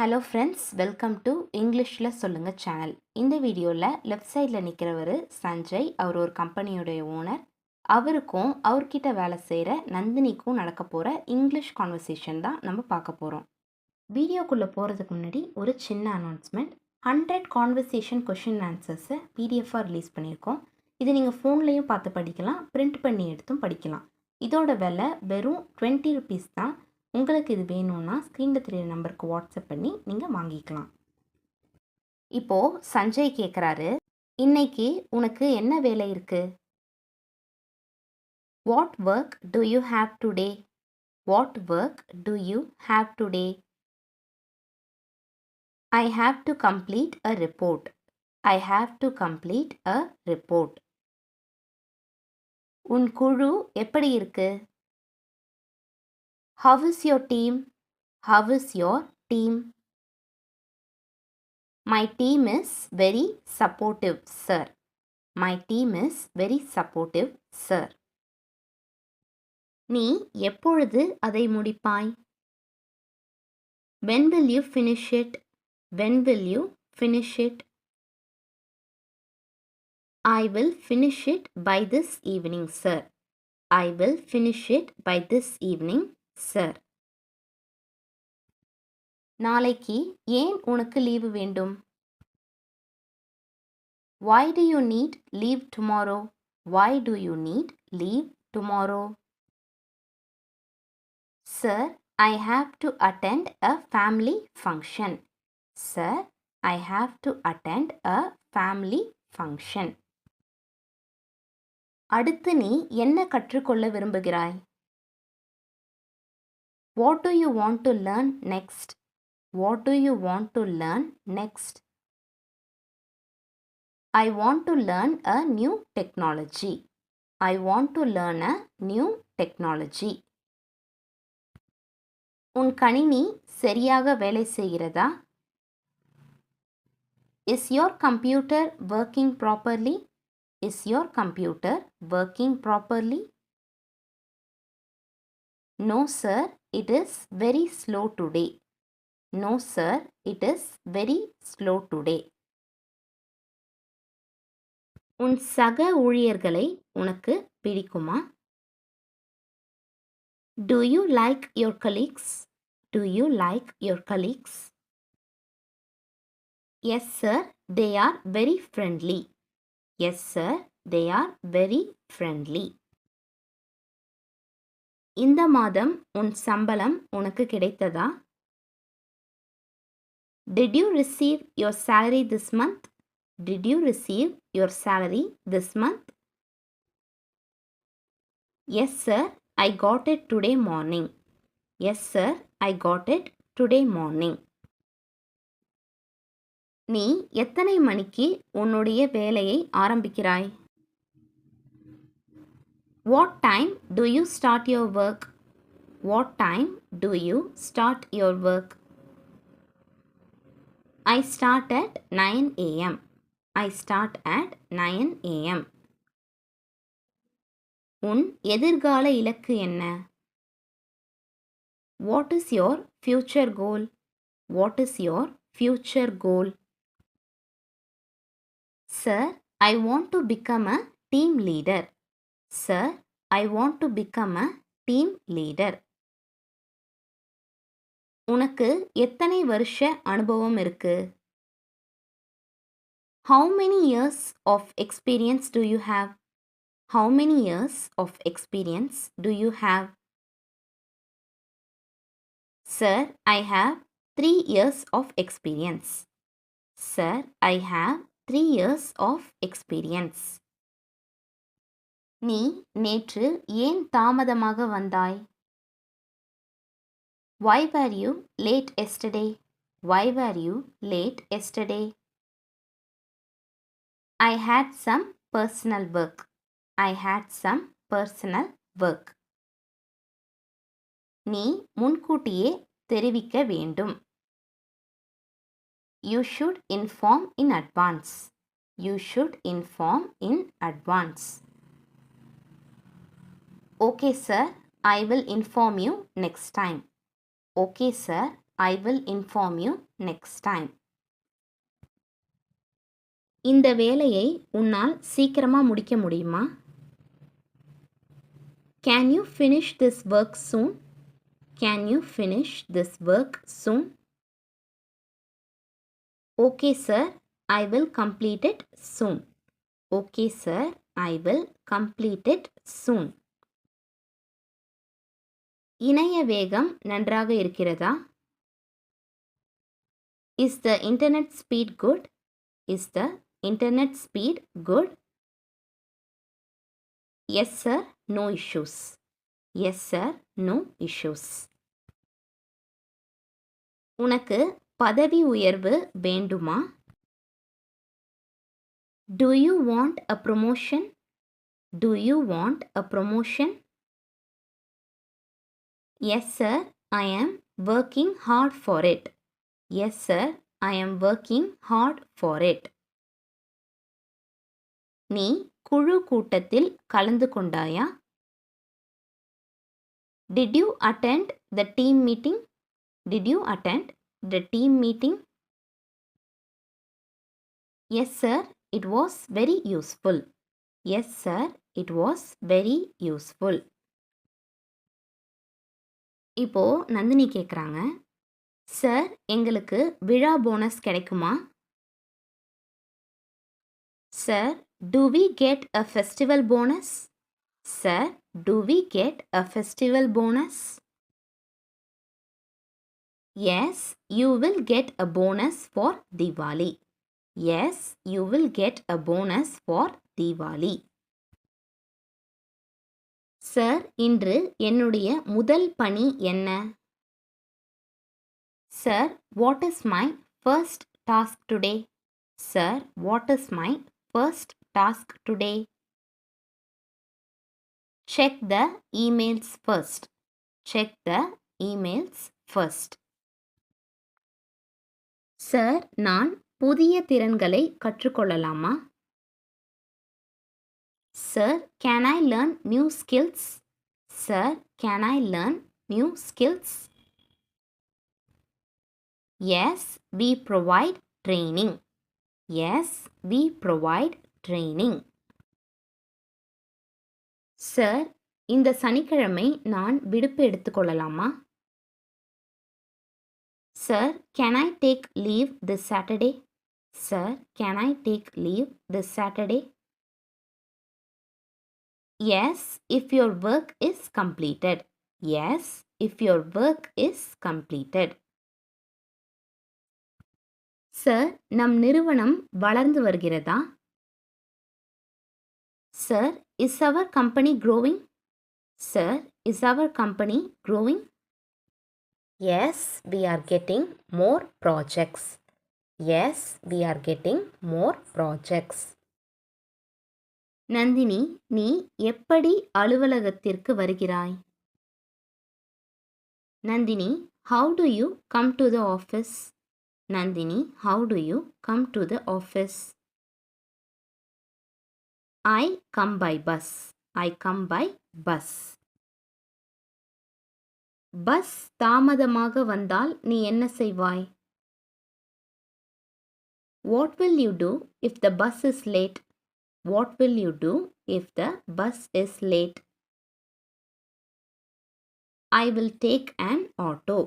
Hello friends, welcome to இங்கிலீஷில் சொல்லுங்கள் channel. இந்த வீடியோவில் லெஃப்ட் சைடில் நிற்கிறவர் சஞ்சய். அவர் ஒரு கம்பெனியோடைய ஓனர். அவருக்கும் அவர்கிட்ட வேலை செய்கிற நந்தினிக்கும் நடக்க போகிற இங்கிலீஷ் கான்வர்சேஷன் தான் நம்ம பார்க்க போகிறோம். வீடியோக்குள்ளே போகிறதுக்கு முன்னாடி ஒரு சின்ன அனௌன்ஸ்மெண்ட். 100 கான்வர்சேஷன் கொஷின் ஆன்சர்ஸை பிடிஎஃபாக ரிலீஸ் பண்ணியிருக்கோம். இது நீங்கள் ஃபோன்லேயும் பார்த்து படிக்கலாம், பிரிண்ட் பண்ணி எடுத்தும் படிக்கலாம். இதோட விலை வெறும் 20 ருபீஸ் தான். உங்களுக்கு இது வேணும்னா ஸ்க்ரீனில் தெரியுற நம்பருக்கு வாட்ஸ்அப் பண்ணி நீங்கள் வாங்கிக்கலாம். இப்போது சஞ்சய் கேட்குறாரு, இன்னைக்கு உனக்கு என்ன வேலை இருக்கு? What work to you have today? What work to you have today? I have to complete a report. I have to complete a report. உன் குழு எப்படி இருக்கு? How is your team? How is your team? My team is very supportive, sir. My team is very supportive, sir. நீ எப்பொழுது அதை முடிப்பாய்? When will you finish it? When will you finish it? I will finish it by this evening, sir. I will finish it by this evening, sir. நாளைக்கு ஏன் உனக்கு leave வேண்டும்? Why do you need leave tomorrow? Why do you need leave tomorrow? Sir, I have to attend a family function. Sir, I have to attend a family function. அடுத்து நீ என்ன கற்றுக்கொள்ள விரும்புகிறாய்? What do you want to learn next? What do you want to learn next? I want to learn a new technology. I want to learn a new technology. உன் கணினி சரியாக வேலை செய்கிறதா? Is your computer working properly? Is your computer working properly? No, sir, it is very slow today. No, sir, it is very slow today. உன் சக ஊழியர்களை உனக்கு பிடிக்குமா? Do you like your colleagues? Do you like your colleagues? Yes, sir, they are very friendly. Yes, sir, they are very friendly. இந்த மாதம் உன் சம்பளம் உனக்கு கிடைத்ததா? Did you receive your salary this month? Did you receive your salary this month? Yes, sir, I got it today morning. Yes, sir, I got it today morning. நீ எத்தனை மணிக்கு உன்னுடைய வேலையை ஆரம்பிக்கிறாய்? What time do you start your work? What time do you start your work? I start at 9 a.m. I start at 9 a.m. உன் எதிர்கால இலக்கு என்ன? What is your future goal? What is your future goal? Sir, I want to become a team leader. Sir, I want to become a team leader. உனக்கு எத்தனை வருஷ அனுபவம் இருக்கு? How many years of experience do you have? How many years of experience do you have? Sir, I have 3 years of experience. Sir, I have 3 years of experience. நீ நேற்று ஏன் தாமதமாக வந்தாய்? Why were you late yesterday? Why were you late yesterday? I had some personal work. I had some personal work. நீ முன்கூட்டியே தெரிவிக்க வேண்டும். You should inform in advance. You should inform in advance. Okay, sir, I will inform you next time. Okay, sir, I will inform you next time. இந்த வேலையை உன்னால் சீக்கிரமா முடிக்க முடியுமா? Can you finish this work soon? Can you finish this work soon? Okay, sir. I will complete it soon. Okay, sir. I will complete it soon. இணைய வேகம் நன்றாக இருக்கிறதா? Is the internet speed good? Is the internet speed good? Yes, sir. No issues. Yes, sir. No issues. உனக்கு பதவி உயர்வு வேண்டுமா? Do you want a promotion? Do you want a promotion? Yes, sir. I am working hard for it. Yes, sir. I am working hard for it. நீ குழு கூட்டத்தில் கலந்து கொண்டாயா? Did you attend the team meeting? Did you attend the team meeting? Yes, sir. It was very useful. Yes, sir. It was very useful. இப்போ நந்தினி கேட்குறாங்க, sir எங்களுக்கு விழா bonus கிடைக்குமா? Sir, do we get a festival bonus? Sir, do we get a festival bonus? Yes, you will get a bonus for Diwali. Yes, you will get a bonus for Diwali. Sir, இன்று என்னுடைய முதல் பணி என்ன? Sir, what is my first task today? Sir, what is my first task today? Check the emails first. Check the emails first. Sir, நான் புதிய திறன்களை கற்றுக்கொள்ளலாமா? Sir, can I learn new skills? Sir, can I learn new skills? Yes, we provide training. Yes, we provide training. Sir, இந்த சனிக்கிழமை நான் விடுப்பு எடுத்துக்கொள்ளலாமா? Sir, can I take leave this Saturday? Sir, can I take leave this Saturday? Yes, if your work is completed. Yes, if your work is completed. Sir, நம் நிறுவனம் வளர்ந்து வருகிறதா? Sir, is our company growing? Sir, is our company growing? Yes, we are getting more projects. Yes, we are getting more projects. Nandini, நீ எப்படி அலுவலகத்திற்கு வருகிறாய்? Nandini, how do you come to the office? Nandini, how do you come to the office? I come by bus. I come by bus. Bus தாமதமாக வந்தால் நீ என்ன செய்வாய்? What will you do if the bus is late? What will you do if the bus is late? I will take an auto.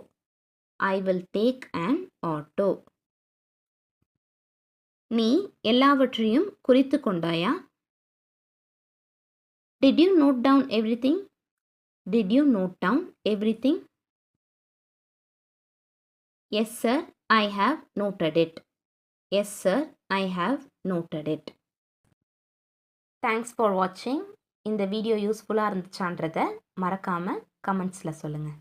I will take an auto. நீ எல்லாவற்றையும் குறித்து கொண்டாயா? Did you note down everything? Did you note down everything? Yes, sir, I have noted it. Yes, sir, I have noted it. Thanks for watching. இந்த video யூஸ்ஃபுல்லாக இருந்துச்சான்றதை மறக்காமல் கமெண்ட்ஸில் சொல்லுங்கள்.